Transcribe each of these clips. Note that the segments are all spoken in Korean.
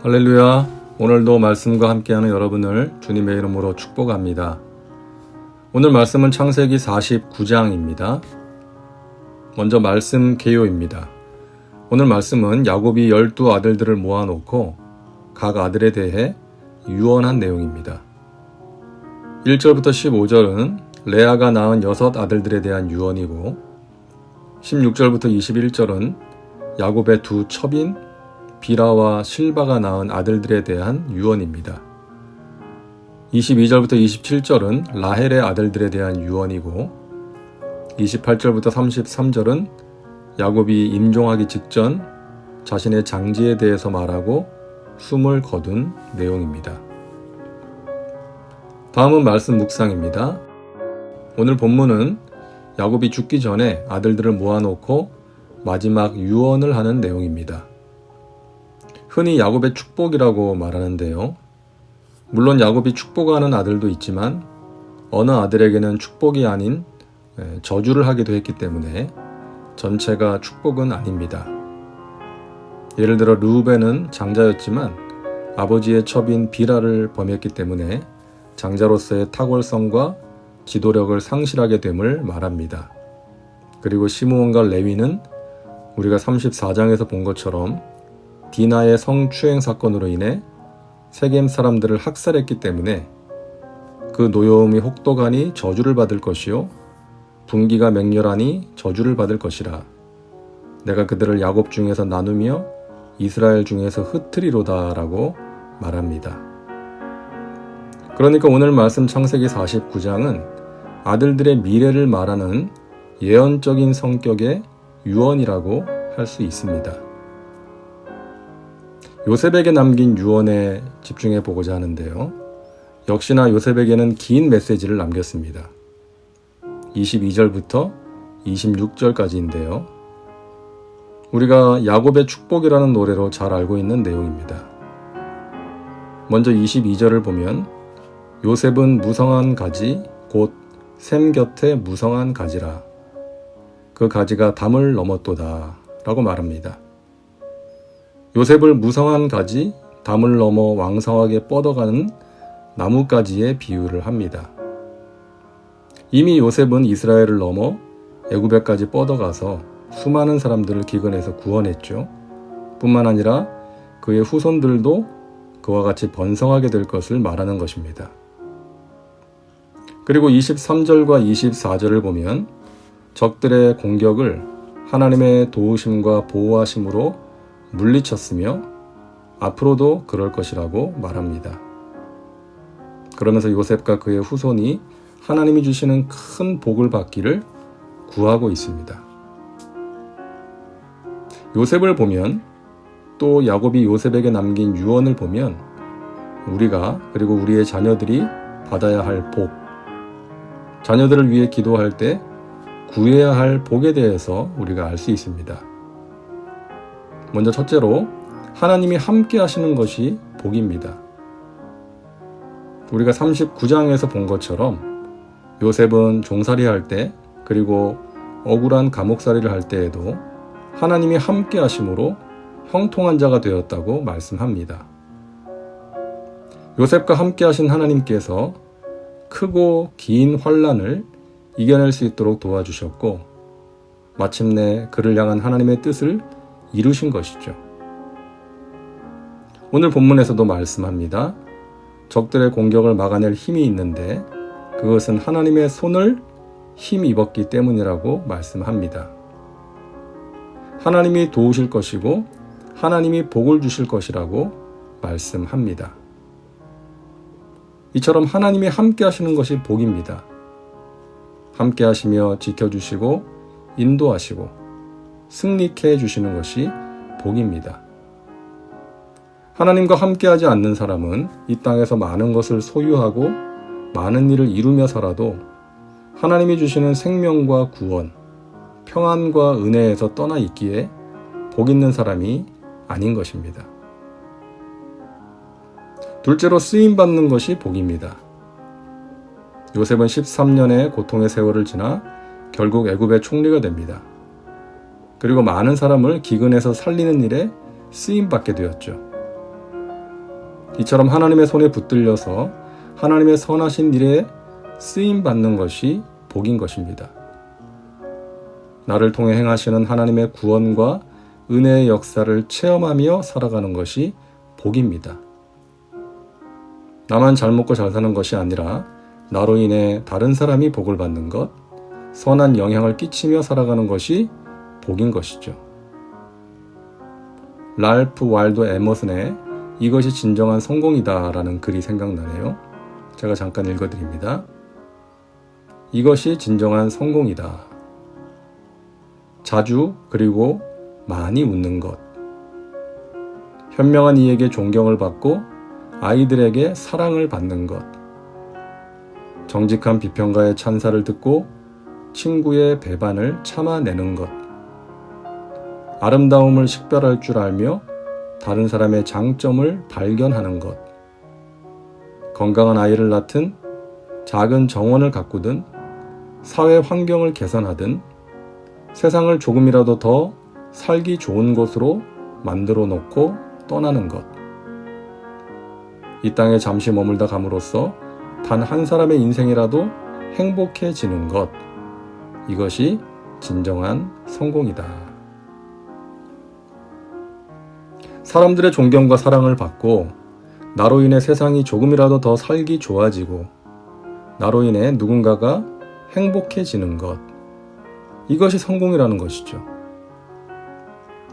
할렐루야. 오늘도 말씀과 함께하는 여러분을 주님의 이름으로 축복합니다. 오늘 말씀은 창세기 49장입니다. 먼저 말씀 개요입니다. 오늘 말씀은 야곱이 12 아들들을 모아놓고 각 아들에 대해 유언한 내용입니다. 1절부터 15절은 레아가 낳은 6 아들들에 대한 유언이고 16절부터 21절은 야곱의 2 첩인 비라와 실바가 낳은 아들들에 대한 유언입니다. 22절부터 27절은 라헬의 아들들에 대한 유언이고 28절부터 33절은 야곱이 임종하기 직전 자신의 장지에 대해서 말하고 숨을 거둔 내용입니다. 다음은 말씀 묵상입니다. 오늘 본문은 야곱이 죽기 전에 아들들을 모아놓고 마지막 유언을 하는 내용입니다. 흔히 야곱의 축복이라고 말하는데요. 물론 야곱이 축복하는 아들도 있지만 어느 아들에게는 축복이 아닌 저주를 하기도 했기 때문에 전체가 축복은 아닙니다. 예를 들어 르우벤은 장자였지만 아버지의 첩인 비라를 범했기 때문에 장자로서의 탁월성과 지도력을 상실하게 됨을 말합니다. 그리고 시므온과 레위는 우리가 34장에서 본 것처럼 디나의 성추행 사건으로 인해 세겜 사람들을 학살했기 때문에 그 노여움이 혹독하니 저주를 받을 것이요 분기가 맹렬하니 저주를 받을 것이라. 내가 그들을 야곱 중에서 나누며 이스라엘 중에서 흩트리로다 라고 말합니다. 그러니까 오늘 말씀 창세기 49장은 아들들의 미래를 말하는 예언적인 성격의 유언이라고 할 수 있습니다. 요셉에게 남긴 유언에 집중해 보고자 하는데요. 역시나 요셉에게는 긴 메시지를 남겼습니다. 22절부터 26절까지인데요. 우리가 야곱의 축복이라는 노래로 잘 알고 있는 내용입니다. 먼저 22절을 보면 요셉은 무성한 가지 곧 샘 곁에 무성한 가지라. 그 가지가 담을 넘었도다 라고 말합니다. 요셉을 무성한 가지, 담을 넘어 왕성하게 뻗어가는 나뭇가지에 비유를 합니다. 이미 요셉은 이스라엘을 넘어 애굽에까지 뻗어가서 수많은 사람들을 기근에서 구원했죠. 뿐만 아니라 그의 후손들도 그와 같이 번성하게 될 것을 말하는 것입니다. 그리고 23절과 24절을 보면 적들의 공격을 하나님의 도우심과 보호하심으로 물리쳤으며 앞으로도 그럴 것이라고 말합니다. 그러면서 요셉과 그의 후손이 하나님이 주시는 큰 복을 받기를 구하고 있습니다. 요셉을 보면 또 야곱이 요셉에게 남긴 유언을 보면 우리가 그리고 우리의 자녀들이 받아야 할 복, 자녀들을 위해 기도할 때 구해야 할 복에 대해서 우리가 알 수 있습니다. 먼저 첫째로 하나님이 함께 하시는 것이 복입니다. 우리가 39장에서 본 것처럼 요셉은 종살이 할 때 그리고 억울한 감옥살이를 할 때에도 하나님이 함께 하심으로 형통한 자가 되었다고 말씀합니다. 요셉과 함께 하신 하나님께서 크고 긴 환난을 이겨낼 수 있도록 도와주셨고 마침내 그를 향한 하나님의 뜻을 이루신 것이죠. 오늘 본문에서도 말씀합니다. 적들의 공격을 막아낼 힘이 있는데 그것은 하나님의 손을 힘입었기 때문이라고 말씀합니다. 하나님이 도우실 것이고 하나님이 복을 주실 것이라고 말씀합니다. 이처럼 하나님이 함께 하시는 것이 복입니다. 함께 하시며 지켜주시고 인도하시고 승리케 해주시는 것이 복입니다. 하나님과 함께하지 않는 사람은 이 땅에서 많은 것을 소유하고 많은 일을 이루며 살아도 하나님이 주시는 생명과 구원, 평안과 은혜에서 떠나 있기에 복 있는 사람이 아닌 것입니다. 둘째로 쓰임받는 것이 복입니다. 요셉은 13년의 고통의 세월을 지나 결국 애굽의 총리가 됩니다. 그리고 많은 사람을 기근에서 살리는 일에 쓰임받게 되었죠. 이처럼 하나님의 손에 붙들려서 하나님의 선하신 일에 쓰임받는 것이 복인 것입니다. 나를 통해 행하시는 하나님의 구원과 은혜의 역사를 체험하며 살아가는 것이 복입니다. 나만 잘 먹고 잘 사는 것이 아니라 나로 인해 다른 사람이 복을 받는 것, 선한 영향을 끼치며 살아가는 것이 복인 것이죠. 랄프 waldo 에머슨의 이것이 진정한 성공이다 라는 글이 생각나네요. 제가 잠깐 읽어드립니다. 이것이 진정한 성공이다. 자주 그리고 많이 웃는 것. 현명한 이에게 존경을 받고 아이들에게 사랑을 받는 것. 정직한 비평가의 찬사를 듣고 친구의 배반을 참아내는 것. 아름다움을 식별할 줄 알며 다른 사람의 장점을 발견하는 것. 건강한 아이를 낳든 작은 정원을 가꾸든 사회 환경을 개선하든 세상을 조금이라도 더 살기 좋은 곳으로 만들어 놓고 떠나는 것. 이 땅에 잠시 머물다 감으로써 단 한 사람의 인생이라도 행복해지는 것. 이것이 진정한 성공이다. 사람들의 존경과 사랑을 받고 나로 인해 세상이 조금이라도 더 살기 좋아지고 나로 인해 누군가가 행복해지는 것. 이것이 성공이라는 것이죠.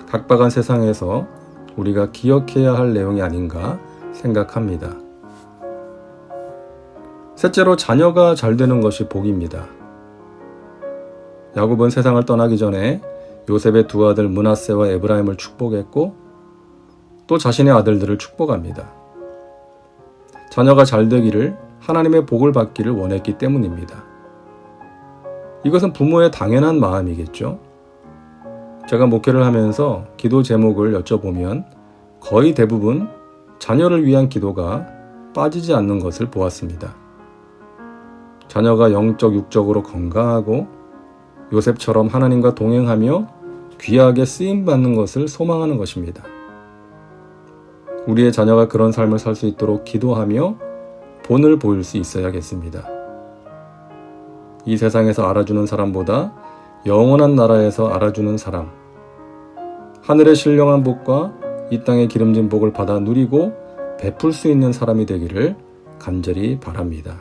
각박한 세상에서 우리가 기억해야 할 내용이 아닌가 생각합니다. 셋째로 자녀가 잘 되는 것이 복입니다. 야곱은 세상을 떠나기 전에 요셉의 두 아들 므낫세와 에브라임을 축복했고 또 자신의 아들들을 축복합니다. 자녀가 잘 되기를 하나님의 복을 받기를 원했기 때문입니다. 이것은 부모의 당연한 마음이겠죠. 제가 목회를 하면서 기도 제목을 여쭤보면 거의 대부분 자녀를 위한 기도가 빠지지 않는 것을 보았습니다. 자녀가 영적, 육적으로 건강하고 요셉처럼 하나님과 동행하며 귀하게 쓰임받는 것을 소망하는 것입니다. 우리의 자녀가 그런 삶을 살 수 있도록 기도하며 본을 보일 수 있어야겠습니다. 이 세상에서 알아주는 사람보다 영원한 나라에서 알아주는 사람, 하늘의 신령한 복과 이 땅의 기름진 복을 받아 누리고 베풀 수 있는 사람이 되기를 간절히 바랍니다.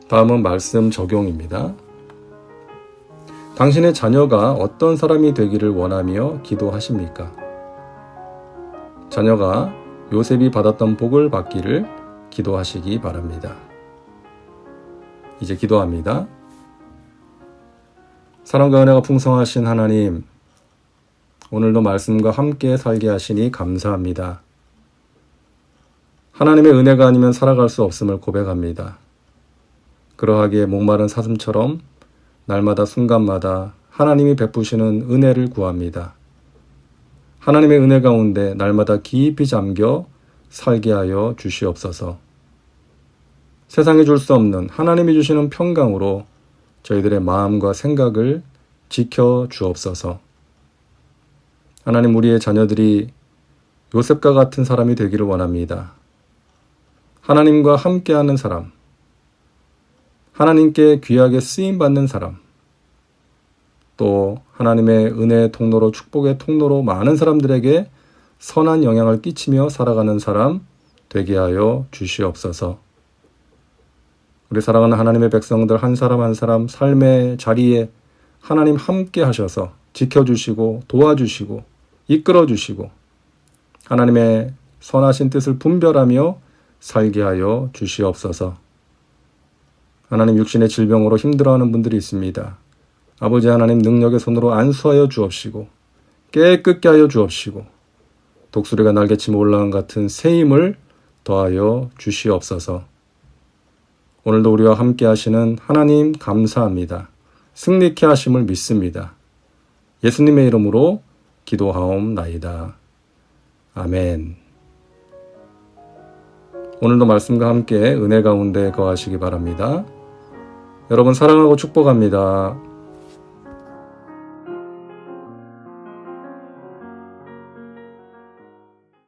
다음은 말씀 적용입니다. 당신의 자녀가 어떤 사람이 되기를 원하며 기도하십니까? 자녀가 요셉이 받았던 복을 받기를 기도하시기 바랍니다. 이제 기도합니다. 사랑과 은혜가 풍성하신 하나님, 오늘도 말씀과 함께 살게 하시니 감사합니다. 하나님의 은혜가 아니면 살아갈 수 없음을 고백합니다. 그러하기에 목마른 사슴처럼 날마다 순간마다 하나님이 베푸시는 은혜를 구합니다. 하나님의 은혜 가운데 날마다 깊이 잠겨 살게 하여 주시옵소서. 세상에 줄 수 없는 하나님이 주시는 평강으로 저희들의 마음과 생각을 지켜 주옵소서. 하나님, 우리의 자녀들이 요셉과 같은 사람이 되기를 원합니다. 하나님과 함께하는 사람, 하나님께 귀하게 쓰임받는 사람, 또 하나님의 은혜의 통로로, 축복의 통로로 많은 사람들에게 선한 영향을 끼치며 살아가는 사람 되게 하여 주시옵소서. 우리 사랑하는 하나님의 백성들 한 사람 한 사람 삶의 자리에 하나님 함께 하셔서 지켜주시고 도와주시고 이끌어주시고 하나님의 선하신 뜻을 분별하며 살게 하여 주시옵소서. 하나님, 육신의 질병으로 힘들어하는 분들이 있습니다. 아버지 하나님, 능력의 손으로 안수하여 주옵시고 깨끗게 하여 주옵시고 독수리가 날개치며 올라간 같은 새 힘을 더하여 주시옵소서. 오늘도 우리와 함께 하시는 하나님 감사합니다. 승리케 하심을 믿습니다. 예수님의 이름으로 기도하옵나이다. 아멘. 오늘도 말씀과 함께 은혜 가운데 거하시기 바랍니다. 여러분 사랑하고 축복합니다.